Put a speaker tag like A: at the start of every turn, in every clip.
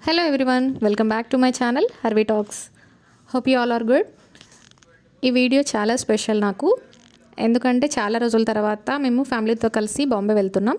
A: Hello everyone, welcome back to my channel Harvey Talks. Hope you all are good. ఈ video చాలా special నాకు, ఎందుకంటే చాలా రోజుల తర్వాత మేము ఫ్యామిలీతో కలిసి బాంబే వెళ్తున్నాం.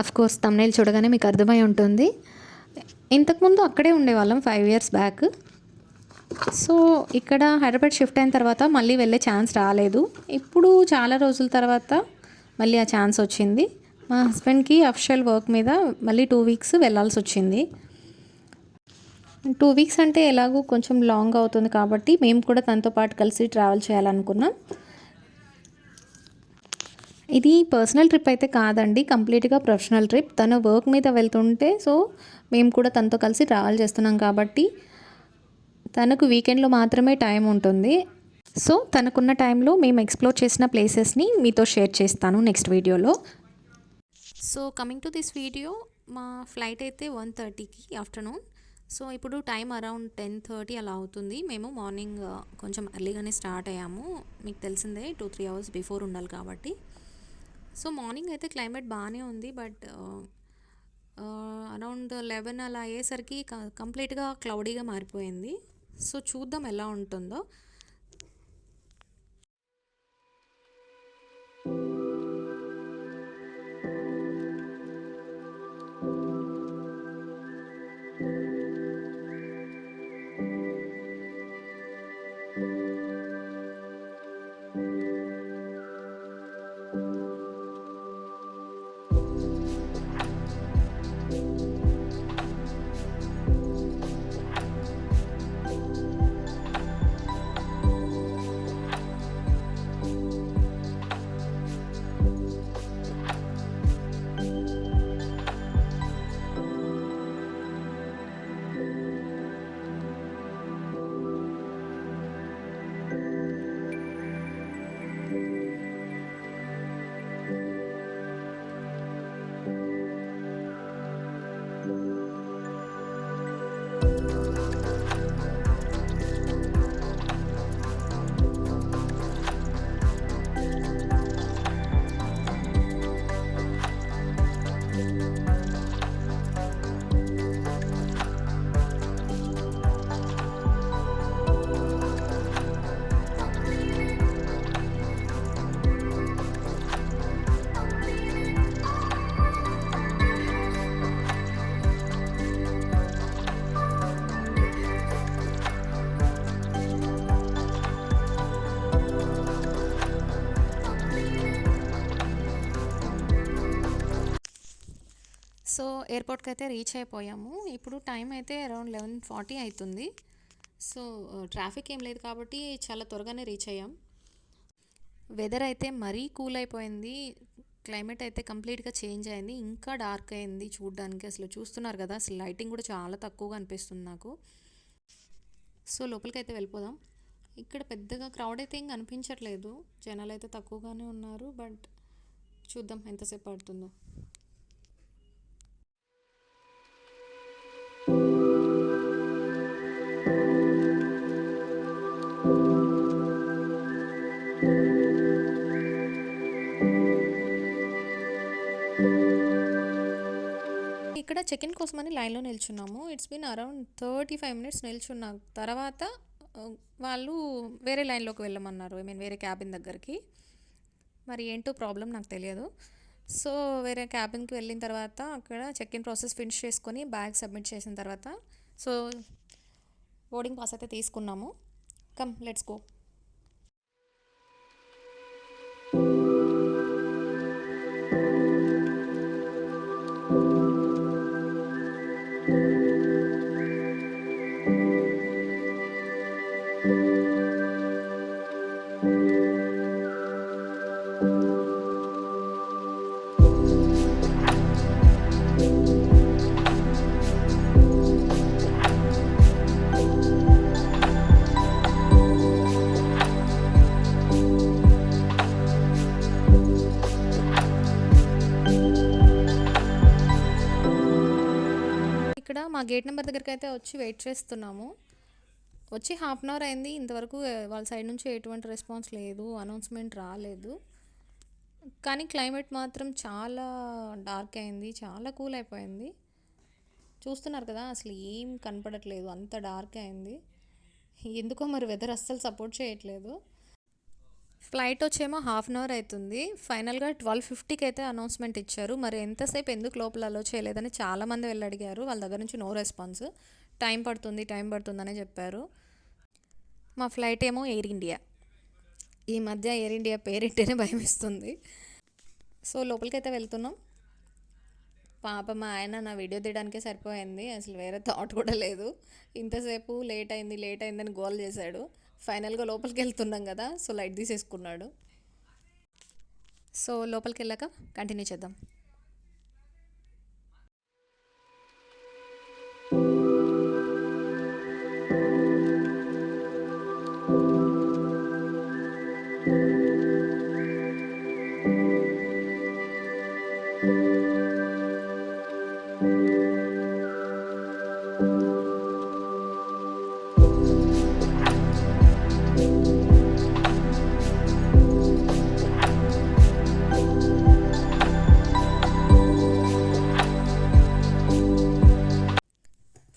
A: అఫ్ కోర్స్ థంబ్నెయిల్ చూడగానే మీకు అర్థమై ఉంటుంది. ఇంతకుముందు అక్కడే ఉండేవాళ్ళం 5 years బ్యాక్. సో ఇక్కడ హైదరాబాద్ షిఫ్ట్ అయిన తర్వాత మళ్ళీ వెళ్ళే ఛాన్స్ రాలేదు. ఇప్పుడు చాలా రోజుల తర్వాత మళ్ళీ ఆ ఛాన్స్ వచ్చింది. మా హస్బెండ్కి అఫిషియల్ వర్క్ మీద మళ్ళీ 2 weeks వెళ్ళాల్సి వచ్చింది. 2 weeks అంటే ఎలాగో కొంచెం లాంగ్ అవుతుంది కాబట్టి మేము కూడా తనతో పాటు కలిసి ట్రావెల్ చేయాలనుకున్నాం. ఇది పర్సనల్ ట్రిప్ అయితే కాదండి, కంప్లీట్గా ప్రొఫెషనల్ ట్రిప్. తన వర్క్ మీద వెళ్తుంటే సో మేము కూడా తనతో కలిసి ట్రావెల్ చేస్తున్నాం కాబట్టి తనకు వీకెండ్లో మాత్రమే టైం ఉంటుంది. సో తనకున్న టైంలో మేము ఎక్స్ప్లోర్ చేసిన ప్లేసెస్ని మీతో షేర్ చేస్తాను నెక్స్ట్ వీడియోలో. So coming to this video, మా ఫ్లైట్ అయితే 1:30కి ఆఫ్టర్నూన్. సో ఇప్పుడు టైం అరౌండ్ 10:30 అలా అవుతుంది. మేము మార్నింగ్ కొంచెం ఎర్లీగానే స్టార్ట్ అయ్యాము. మీకు తెలిసిందే 2-3 hours బిఫోర్ ఉండాలి కాబట్టి. సో మార్నింగ్ అయితే క్లైమేట్ బాగానే ఉంది, బట్ అరౌండ్ 11 అలా అయ్యేసరికి కంప్లీట్గా క్లౌడీగా మారిపోయింది. సో చూద్దాం ఎలా ఉంటుందో. సో ఎయిర్పోర్ట్కి అయితే రీచ్ అయిపోయాము. ఇప్పుడు టైం అయితే అరౌండ్ 11:40 అవుతుంది. సో ట్రాఫిక్ ఏం లేదు కాబట్టి చాలా త్వరగానే రీచ్ అయ్యాం. వెదర్ అయితే మరీ కూల్ అయిపోయింది. క్లైమేట్ అయితే కంప్లీట్గా చేంజ్ అయింది, ఇంకా డార్క్ అయింది చూడడానికి. అసలు చూస్తున్నారు కదా, అసలు లైటింగ్ కూడా చాలా తక్కువగా అనిపిస్తుంది నాకు. సో లోపలికి అయితే వెళ్ళిపోదాం. ఇక్కడ పెద్దగా క్రౌడ్ అయితే ఏం అనిపించట్లేదు, జనాలు అయితే తక్కువగానే ఉన్నారు. బట్ చూద్దాం ఎంతసేపు పడుతుందో. ఇక్కడ చెక్ ఇన్ కోసమని లైన్లో నిల్చున్నాము. ఇట్స్ బీన్ అరౌండ్ 35 minutes నిల్చున్న తర్వాత వాళ్ళు వేరే లైన్లోకి వెళ్ళమన్నారు, వేరే క్యాబిన్ దగ్గరికి. మరి ఏంటో ప్రాబ్లం నాకు తెలియదు. సో వేరే క్యాబిన్కి వెళ్ళిన తర్వాత అక్కడ చెక్ ఇన్ ప్రాసెస్ ఫినిష్ చేసుకొని బ్యాగ్ సబ్మిట్ చేసిన తర్వాత సో బోర్డింగ్ పాస్ అయితే తీసుకున్నాము. Come let's go. ఇక్కడ మా గేట్ నెంబర్ దగ్గరికి అయితే వచ్చి వెయిట్ చేస్తున్నాము. వచ్చి 1/2 hour అయింది, ఇంతవరకు వాళ్ళ సైడ్ నుంచి ఎటువంటి రెస్పాన్స్ లేదు, అనౌన్స్మెంట్ రాలేదు. కానీ క్లైమేట్ మాత్రం చాలా డార్క్ అయింది, చాలా కూల్ అయిపోయింది. చూస్తున్నారు కదా, అసలు ఏం కనపడట్లేదు, అంత డార్క్ అయింది. ఎందుకో మరి వెదర్ అస్సలు సపోర్ట్ చేయట్లేదు. ఫ్లైట్ వచ్చేమో హాఫ్ అన్ అవర్ అవుతుంది. ఫైనల్గా 12:50కి అయితే అనౌన్స్మెంట్ ఇచ్చారు. మరి ఎంతసేపు ఎందుకు లోపల అలో చేయలేదని చాలామంది వెళ్ళి అడిగారు. వాళ్ళ దగ్గర నుంచి నో రెస్పాన్స్. టైం పడుతుందనే చెప్పారు. మా ఫ్లైట్ ఏమో ఎయిర్ ఇండియా. ఈ మధ్య ఎయిర్ ఇండియా పేరింటేనే భయం ఇస్తుంది. సో లోపలికైతే వెళ్తున్నాం. పాప మా ఆయన నా వీడియో తీయడానికే సరిపోయింది, అసలు వేరే థాట్ కూడా లేదు. ఇంతసేపు లేట్ అయిందని గోల్ చేశాడు. ఫైనల్గా లోపలికి వెళ్తున్నాం కదా, సో లైట్ తీసేసుకున్నాడు. సో లోపలికి వెళ్ళాక కంటిన్యూ చేద్దాం.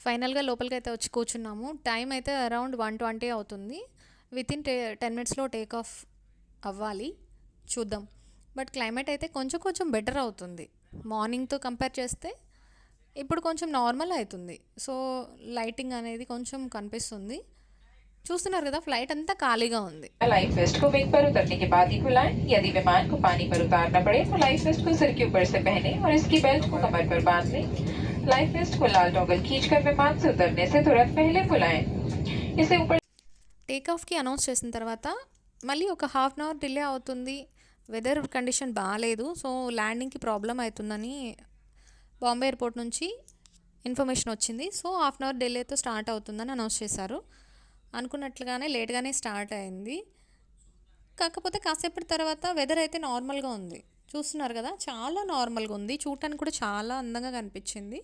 A: ఫైనల్గా లోపలికి అయితే వచ్చి కూర్చున్నాము. టైం అయితే అరౌండ్ 1:20 అవుతుంది. వితిన్ 10 మినిట్స్లో టేక్ ఆఫ్ అవ్వాలి, చూద్దాం. బట్ క్లైమేట్ అయితే కొంచెం బెటర్ అవుతుంది మార్నింగ్తో కంపేర్ చేస్తే. ఇప్పుడు కొంచెం నార్మల్ అవుతుంది. సో లైటింగ్ అనేది కొంచెం కనిపిస్తుంది. చూస్తున్నారు కదా, ఫ్లైట్ అంతా ఖాళీగా ఉంది.
B: लाइफ वेस्ट को वेग पर उतरने के बाद ही खुलाएं। यदि विमान को पानी पर उतारना पड़े तो लाइफ वेस्ट को सिर के ऊपर से पहने और इसकी बेल्ट को कमर पर बांध लें। लाइफ वेस्ट को लाल टॉगल खींचकर विमान से उतरने से तुरंत पहले खुलाएं। इसे ऊपर
A: టేక్ ఆఫ్కి అనౌన్స్ చేసిన తర్వాత మళ్ళీ ఒక హాఫ్ అన్ అవర్ డిలే అవుతుంది. వెదర్ కండిషన్ బాగాలేదు, సో ల్యాండింగ్కి ప్రాబ్లం అవుతుందని బాంబే ఎయిర్పోర్ట్ నుంచి ఇన్ఫర్మేషన్ వచ్చింది. సో హాఫ్ అన్ అవర్ డిలేతో స్టార్ట్ అవుతుందని అనౌన్స్ చేశారు. అనుకున్నట్లుగానే లేట్గానే స్టార్ట్ అయింది. కాకపోతే కాసేపటి తర్వాత వెదర్ అయితే నార్మల్గా ఉంది. చూస్తున్నారు కదా, చాలా నార్మల్గా ఉంది. చూడటానికి కూడా చాలా అందంగా కనిపించింది.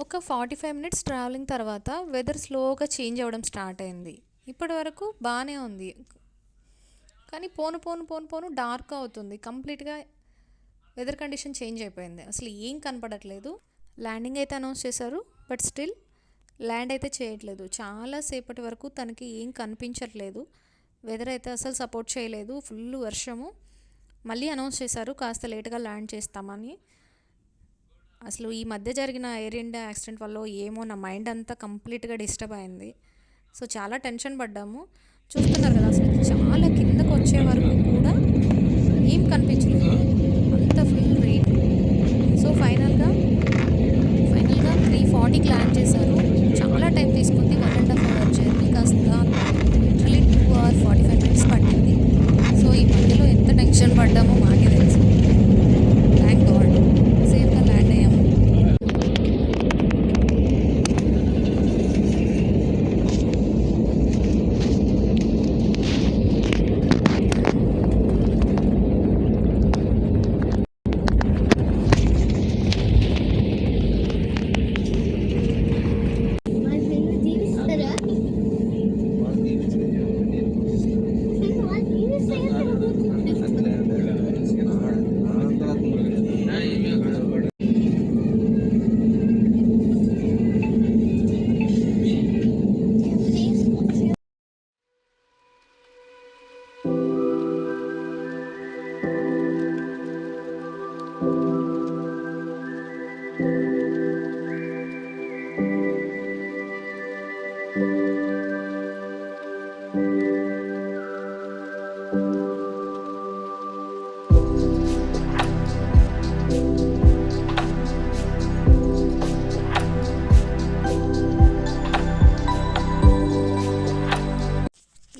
A: ఒక 45 మినిట్స్ ట్రావెలింగ్ తర్వాత వెదర్ స్లోగా చేంజ్ అవ్వడం స్టార్ట్ అయింది. ఇప్పటి వరకు బాగానే ఉంది, కానీ పోను డార్క్ అవుతుంది. కంప్లీట్గా వెదర్ కండిషన్ చేంజ్ అయిపోయింది. అసలు ఏం కనపడట్లేదు. ల్యాండింగ్ అయితే అనౌన్స్ చేశారు, బట్ స్టిల్ ల్యాండ్ అయితే చేయట్లేదు. చాలాసేపటి వరకు తనకి ఏం కనిపించట్లేదు. వెదర్ అయితే అసలు సపోర్ట్ చేయలేదు, ఫుల్ వర్షము. మళ్ళీ అనౌన్స్ చేశారు కాస్త లేట్గా ల్యాండ్ చేస్తామని. అసలు ఈ మధ్య జరిగిన ఎయిర్ ఇండియా యాక్సిడెంట్ వల్ల ఏమో నా మైండ్ అంతా కంప్లీట్గా డిస్టర్బ్ అయింది. సో చాలా టెన్షన్ పడ్డాము. చూస్తున్నారు కదా, అసలు చాలా కిందకు వచ్చే వరకు కూడా ఏం కనిపించలేదు, అంత ఫుల్ రెయిన్. సో ఫైనల్గా 3:40కి ల్యాండ్ చేశారు. చాలా టైం తీసుకుంది, 1.5 అవర్ జర్నీ కాస్త లిటరలీ 2 hours 45 minutes పట్టింది. సో ఈ మధ్యలో ఎంత టెన్షన్ పడ్డామో మాకే తెలుసు. థ్యాంక్ గాడ్ సేఫ్గా ల్యాండ్ అయ్యాము.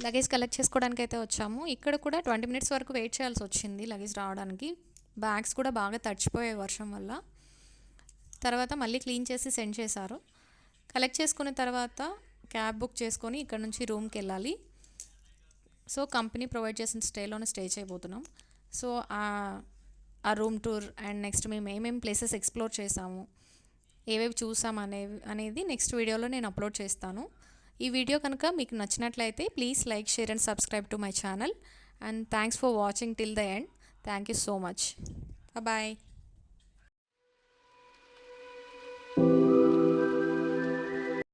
A: లగేజ్ కలెక్ట్ చేసుకోవడానికి అయితే వచ్చాము. ఇక్కడ కూడా 20 మినిట్స్ వరకు వెయిట్ చేయాల్సి వచ్చింది లగేజ్ రావడానికి. బ్యాగ్స్ కూడా బాగా తడిచిపోయాయి వర్షం వల్ల. తర్వాత మళ్ళీ క్లీన్ చేసి సెండ్ చేశారు. కలెక్ట్ చేసుకున్న తర్వాత క్యాబ్ బుక్ చేసుకొని ఇక్కడ నుంచి రూమ్కి వెళ్ళాలి. సో కంపెనీ ప్రొవైడ్ చేసిన స్టేలోనే స్టే చేయబోతున్నాం. సో ఆ రూమ్ టూర్ అండ్ నెక్స్ట్ మేము ఏమేమి ప్లేసెస్ ఎక్స్ప్లోర్ చేసాము, ఏవేవి చూసాం అనేది నెక్స్ట్ వీడియోలో నేను అప్లోడ్ చేస్తాను. ఈ వీడియో కనుక మీకు నచ్చినట్లయితే please like, share and subscribe to my channel. And thanks for watching till the end. Thank you so much. Bye.